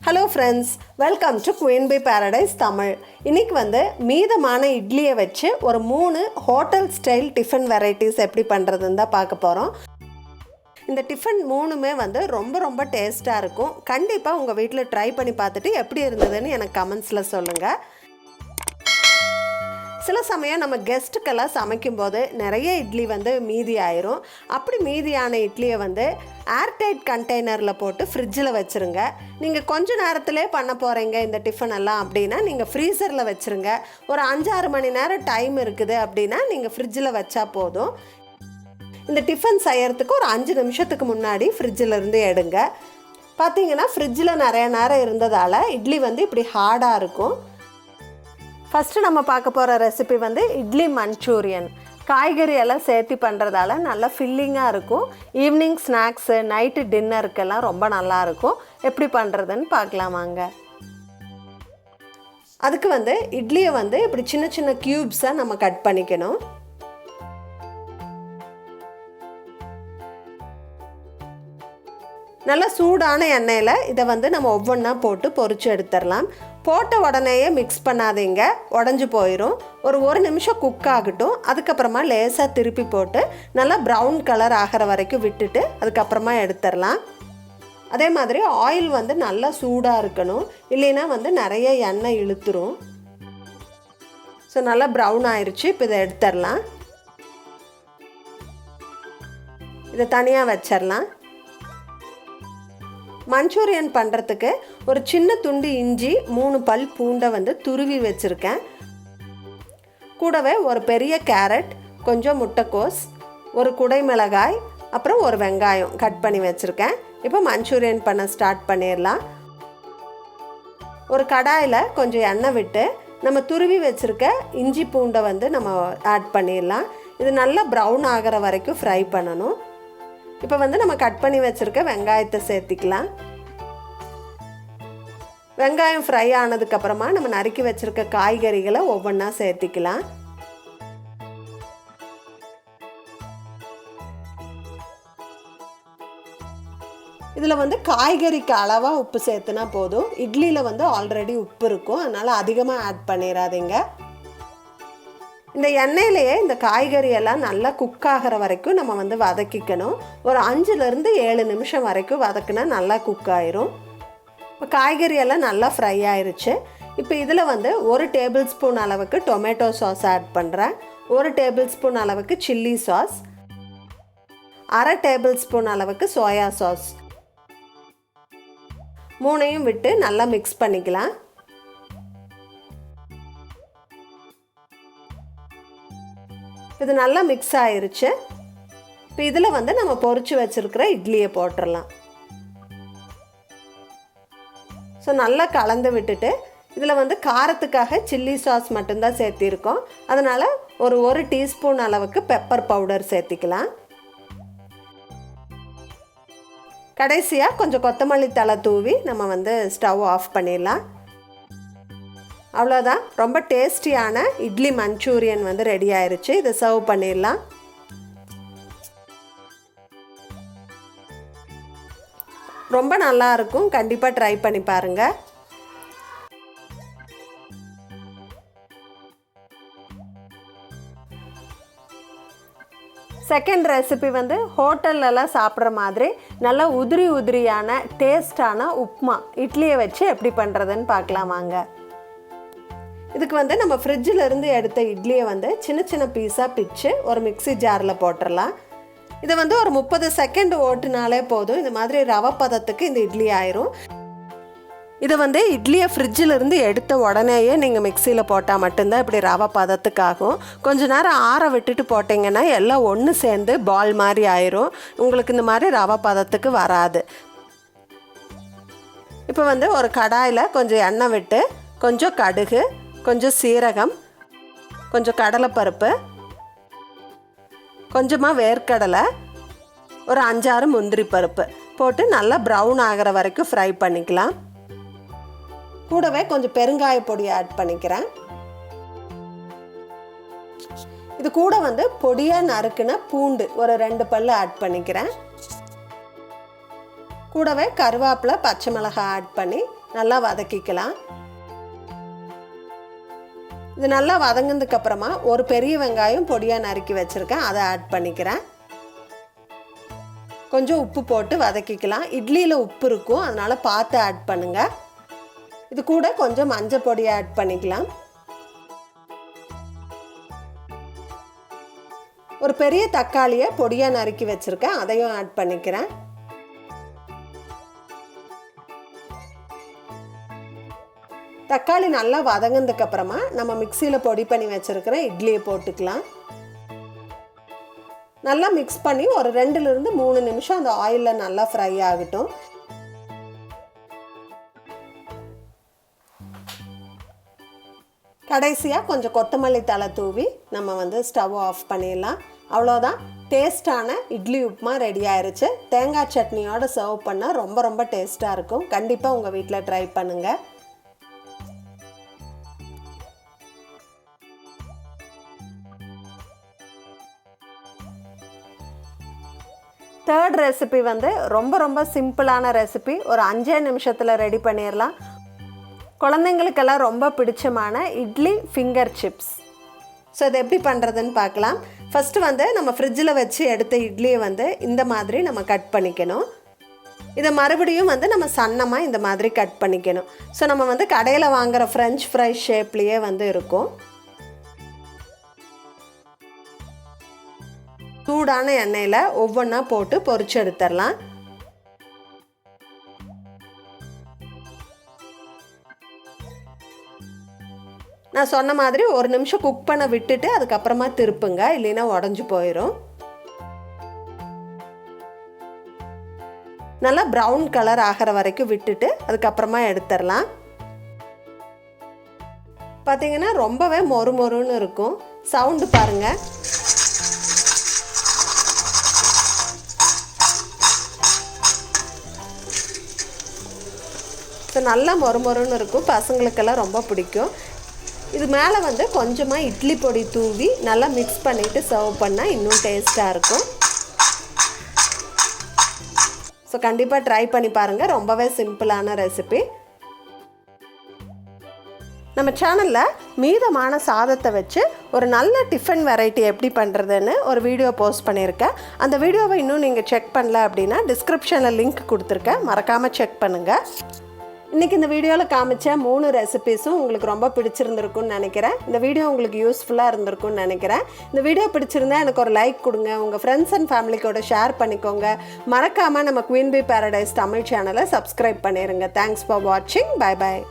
Hello friends, welcome to queen by paradise Tamil. இன்றைக்கி மீதமான இட்லியை வச்சு ஒரு 3 ஹோட்டல் ஸ்டைல் டிஃபன் வெரைட்டிஸ் எப்படி பண்ணுறதுன்னு தான் பார்க்க போகிறோம். இந்த டிஃபன் 3மே ரொம்ப ரொம்ப டேஸ்ட்டாக இருக்கும். கண்டிப்பாக உங்கள் வீட்டில் ட்ரை பண்ணி பார்த்துட்டு எப்படி இருந்ததுன்னு எனக்கு கமெண்ட்ஸில் சொல்லுங்கள். சில சமயம் நம்ம கெஸ்ட்டுக்கெல்லாம் சமைக்கும்போது நிறைய இட்லி மீதி ஆயிரும். அப்படி மீதியான இட்லியை ஏர்டைட் கண்டெய்னரில் போட்டு ஃப்ரிட்ஜில் வச்சுருங்க. நீங்கள் கொஞ்ச நேரத்திலே பண்ண போகிறீங்க இந்த டிஃபன் எல்லாம் அப்படின்னா நீங்கள் ஃப்ரீசரில் வச்சுருங்க. ஒரு 5-6 மணி நேரம் டைம் இருக்குது அப்படின்னா நீங்கள் ஃப்ரிட்ஜில் வச்சா போதும். இந்த டிஃபன் செய்யறதுக்கு ஒரு 5 நிமிஷத்துக்கு முன்னாடி ஃப்ரிட்ஜிலேருந்து எடுங்க. பார்த்தீங்கன்னா ஃப்ரிட்ஜில் நிறைய நேரம் இருந்ததால் இட்லி இப்படி ஹார்டாக இருக்கும். ஃபஸ்ட்டு நம்ம பார்க்க போகிற ரெசிபி இட்லி மஞ்சூரியன். காய்கறி எல்லாம் சேர்த்து பண்ணுறதால நல்லா ஃபில்லிங்காக இருக்கும். ஈவினிங் ஸ்நாக்ஸு, நைட்டு டின்னருக்கெல்லாம் ரொம்ப நல்லாயிருக்கும். எப்படி பண்ணுறதுன்னு பார்க்கலாமாங்க. அதுக்கு இட்லியை இப்படி சின்ன சின்ன க்யூப்ஸாக நம்ம கட் பண்ணிக்கணும். நல்லா சூடான எண்ணெயில் இதை நம்ம ஒவ்வொன்றா போட்டு பொரிச்சு எடுத்துடலாம். போட்ட உடனேயே மிக்ஸ் பண்ணாதீங்க, உடஞ்சி போயிடும். ஒரு நிமிஷம் குக் ஆகட்டும். அதுக்கப்புறமா லேசாக திருப்பி போட்டு நல்லா ப்ரௌன் கலர் ஆகிற வரைக்கும் விட்டுட்டு அதுக்கப்புறமா எடுத்துடலாம். அதே மாதிரி ஆயில் நல்லா சூடாக இருக்கணும், இல்லைன்னா நிறைய எண்ணெய் இழுத்துரும். ஸோ நல்லா ப்ரௌன் ஆயிடுச்சு. இப்போ இதை எடுத்துடலாம். இதை தனியாக வச்சிடலாம். மஞ்சூரியன் பண்ணுறதுக்கு ஒரு சின்ன துண்டு இஞ்சி, 3 பல் பூண்டை துருவி வச்சுருக்கேன். கூடவே ஒரு பெரிய கேரட், கொஞ்சம் முட்டைக்கோஸ், ஒரு குடை மிளகாய், அப்புறம் ஒரு வெங்காயம் கட் பண்ணி வச்சுருக்கேன். இப்போ மஞ்சூரியன் பண்ண ஸ்டார்ட் பண்ணிடலாம். ஒரு கடாயில் கொஞ்சம் எண்ணெய் விட்டு நம்ம துருவி வச்சுருக்க இஞ்சி பூண்டை நம்ம ஆட் பண்ணிடலாம். இது நல்லா ப்ரௌன் ஆகிற வரைக்கும் ஃப்ரை பண்ணணும். இப்போ நம்ம கட் பண்ணி வச்சுருக்க வெங்காயத்தை சேர்த்திக்கலாம். வெங்காயம் ஃப்ரை ஆனதுக்கப்புறமா நம்ம நறுக்கி வச்சுருக்க காய்கறிகளை ஒவ்வொன்றா சேர்த்திக்கலாம். இதில் காய்கறிக்கு அளவாக உப்பு சேர்த்துனா போதும். இட்லியில் ஆல்ரெடி உப்பு இருக்கும், அதனால் அதிகமாக ஆட் பண்ணிடாதீங்க. இந்த எண்ணெயிலேயே இந்த காய்கறியெல்லாம் நல்லா குக் ஆகிற வரைக்கும் நம்ம வதக்கிக்கணும். ஒரு 5-7 நிமிஷம் வரைக்கும் வதக்குனா நல்லா குக் ஆயிரும். இப்போ காய்கறியெல்லாம் நல்லா ஃப்ரை ஆயிடுச்சு. இப்போ இதில் 1 டேபிள் ஸ்பூன் அளவுக்கு டொமேட்டோ சாஸ் ஆட் பண்ணுறேன். 1 டேபிள் ஸ்பூன் அளவுக்கு சில்லி சாஸ், 1/2 டேபிள் ஸ்பூன் அளவுக்கு சோயா சாஸ், 3ஐயும் விட்டு நல்லா மிக்ஸ் பண்ணிக்கலாம். இது நல்லா மிக்ஸ் ஆயிருச்சு. இப்போ இதில் நம்ம பொரிச்சு வச்சுருக்கிற இட்லியை போட்டுடலாம். ஸோ நல்லா கலந்து விட்டுட்டு இதில் காரத்துக்காக சில்லி சாஸ் மட்டும்தான் சேர்த்திருக்கோம். அதனால் ஒரு 1 டீஸ்பூன் அளவுக்கு பெப்பர் பவுடர் சேர்த்திக்கலாம். கடைசியாக கொஞ்சம் கொத்தமல்லி தழை தூவி நம்ம ஸ்டவ் ஆஃப் பண்ணிடலாம். அவ்வளோதான், ரொம்ப டேஸ்டியான இட்லி மஞ்சூரியன் ரெடி ஆயிடுச்சு. இதை சர்வ் பண்ணிடலாம். ரொம்ப நல்லா இருக்கும், கண்டிப்பாக ட்ரை பண்ணி பாருங்கள். செகண்ட் ரெசிபி ஹோட்டல்லலாம் சாப்பிட்ற மாதிரி நல்லா உதிரியான டேஸ்டான உப்மா இட்லியை வச்சு எப்படி பண்ணுறதுன்னு பார்க்கலாம் வாங்க. இதுக்கு நம்ம ஃப்ரிட்ஜில் இருந்து எடுத்த இட்லியை சின்ன சின்ன பீஸாக பிச்சு ஒரு மிக்ஸி ஜாரில் போட்டுடலாம். இதை ஒரு 30 செகண்ட் ஓட்டுனாலே போதும். இந்த மாதிரி ரவை பதத்துக்கு இந்த இட்லி ஆயிரும். இதை இட்லியை ஃப்ரிட்ஜில் இருந்து எடுத்த உடனேயே நீங்கள் மிக்சியில் போட்டால் மட்டும்தான் இப்படி ரவை பதத்துக்கு ஆகும். கொஞ்ச நேரம் ஆற விட்டுட்டு போட்டிங்கன்னா எல்லாம் ஒன்று சேர்ந்து பால் மாதிரி ஆயிரும். உங்களுக்கு இந்த மாதிரி ரவை பதத்துக்கு வராது. இப்போ ஒரு கடாயில் கொஞ்சம் எண்ணெய் விட்டு கொஞ்சம் கடுகு, கொஞ்சம் சீரகம், கொஞ்சம் கடலைப்பருப்பு, கொஞ்சமாக வேர்க்கடலை, ஒரு 5-6 முந்திரி பருப்பு போட்டு நல்லா ப்ரௌன் ஆகிற வரைக்கும் ஃப்ரை பண்ணிக்கலாம். கூடவே கொஞ்சம் பெருங்காய பொடி ஆட் பண்ணிக்கிறேன். இது கூட பொடியாக நறுக்குன பூண்டு ஒரு 2 பல்லு ஆட் பண்ணிக்கிறேன். கூடவே கருவேப்பிலை பச்சை மிளகாய் ஆட் பண்ணி நல்லா வதக்கிக்கலாம். இது நல்லா வதங்கினதுக்கு அப்புறமா ஒரு பெரிய வெங்காயம் பொடியாக நறுக்கி வச்சுருக்கேன், அதை ஆட் பண்ணிக்கிறேன். கொஞ்சம் உப்பு போட்டு வதக்கிக்கலாம். இட்லியில் உப்பு இருக்கும், அதனால் பார்த்து ஆட் பண்ணுங்கள். இது கூட கொஞ்சம் மஞ்சள் பொடியை ஆட் பண்ணிக்கலாம். ஒரு பெரிய தக்காளியை பொடியாக நறுக்கி வச்சுருக்கேன், அதையும் ஆட் பண்ணிக்கிறேன். தக்காளி நல்லா வதங்கினதுக்கு அப்புறமா நம்ம மிக்சியில் பொடி பண்ணி வச்சுருக்கிற இட்லியை போட்டுக்கலாம். நல்லா மிக்ஸ் பண்ணி ஒரு 2லிருந்து 3 நிமிஷம் அந்த ஆயிலில் நல்லா ஃப்ரை ஆகட்டும். கடைசியாக கொஞ்சம் கொத்தமல்லி தழை தூவி நம்ம ஸ்டவ் ஆஃப் பண்ணிடலாம். அவ்வளோதான், டேஸ்டான இட்லி உப்புமா ரெடி ஆயிருச்சு. தேங்காய் சட்னியோடு சர்வ் பண்ணால் ரொம்ப ரொம்ப டேஸ்ட்டாக இருக்கும். கண்டிப்பாக உங்கள் வீட்டில் ட்ரை பண்ணுங்கள். தேர்ட் ரெசிபி ரொம்ப ரொம்ப சிம்பிளான ரெசிபி. ஒரு 5 நிமிஷத்தில் ரெடி பண்ணிடலாம். குழந்தைங்களுக்கெல்லாம் ரொம்ப பிடிச்சமான இட்லி ஃபிங்கர் சிப்ஸ். ஸோ இது எப்படி பண்ணுறதுன்னு பார்க்கலாம். ஃபஸ்ட்டு நம்ம ஃப்ரிட்ஜில் வச்சு எடுத்த இட்லியை இந்த மாதிரி நம்ம கட் பண்ணிக்கணும். இதை மறுபடியும் நம்ம சன்னமாக இந்த மாதிரி கட் பண்ணிக்கணும். ஸோ நம்ம கடையில் வாங்குகிற ஃப்ரெஞ்ச் ஃப்ரை ஷேப்லேயே இருக்கும். சூடான எண்ணெயில் ஒவ்வொன்றா போட்டு பொரிச்சு எடுத்துடலாம். நான் சொன்ன மாதிரி 1 நிமிஷம் குக் பண்ண விட்டுட்டு அதுக்கப்புறமா திருப்புங்க, இல்லைன்னா உடஞ்சி போயிடும். நல்லா ப்ரௌன் கலர் ஆகிற வரைக்கும் விட்டுட்டு அதுக்கப்புறமா எடுத்துடலாம். பார்த்தீங்கன்னா ரொம்பவே மொறு மொறுன்னு இருக்கும். சவுண்டு பாருங்கள். ஸோ நல்லா மொறுமொறுன்னு இருக்கும், பசங்களுக்கெல்லாம் ரொம்ப பிடிக்கும். இது மேலே கொஞ்சமாக இட்லி பொடி தூவி நல்லா மிக்ஸ் பண்ணிவிட்டு சர்வ் பண்ணால் இன்னும் டேஸ்ட்டாக இருக்கும். ஸோ கண்டிப்பாக ட்ரை பண்ணி பாருங்கள். ரொம்பவே சிம்பிளான ரெசிபி. நம்ம சேனலில் மீதமான சாதத்தை வச்சு ஒரு நல்ல டிஃபன் வெரைட்டி எப்படி பண்ணுறதுன்னு ஒரு வீடியோ போஸ்ட் பண்ணியிருக்கேன். அந்த வீடியோவை இன்னும் நீங்கள் செக் பண்ணல அப்படின்னா டிஸ்கிரிப்ஷனில் லிங்க் கொடுத்துருக்கேன், மறக்காமல் செக் பண்ணுங்கள். இன்றைக்கி இந்த வீடியோவில் காமிச்ச 3 ரெசிபீஸும் உங்களுக்கு ரொம்ப பிடிச்சிருந்துருக்குன்னு நினைக்கிறேன். இந்த வீடியோ உங்களுக்கு யூஸ்ஃபுல்லாக இருந்திருக்குன்னு நினைக்கிறேன். இந்த வீடியோ பிடிச்சிருந்தா எனக்கு ஒரு லைக் கொடுங்க, உங்கள் ஃப்ரெண்ட்ஸ் அண்ட் ஃபேமிலிக்கோட ஷேர் பண்ணிக்கோங்க. மறக்காமல் நம்ம குயின் பி பேரடைஸ் தமிழ் சேனலை சப்ஸ்கிரைப் பண்ணிடுங்க. தேங்க்ஸ் ஃபார் வாட்சிங். Bye bye.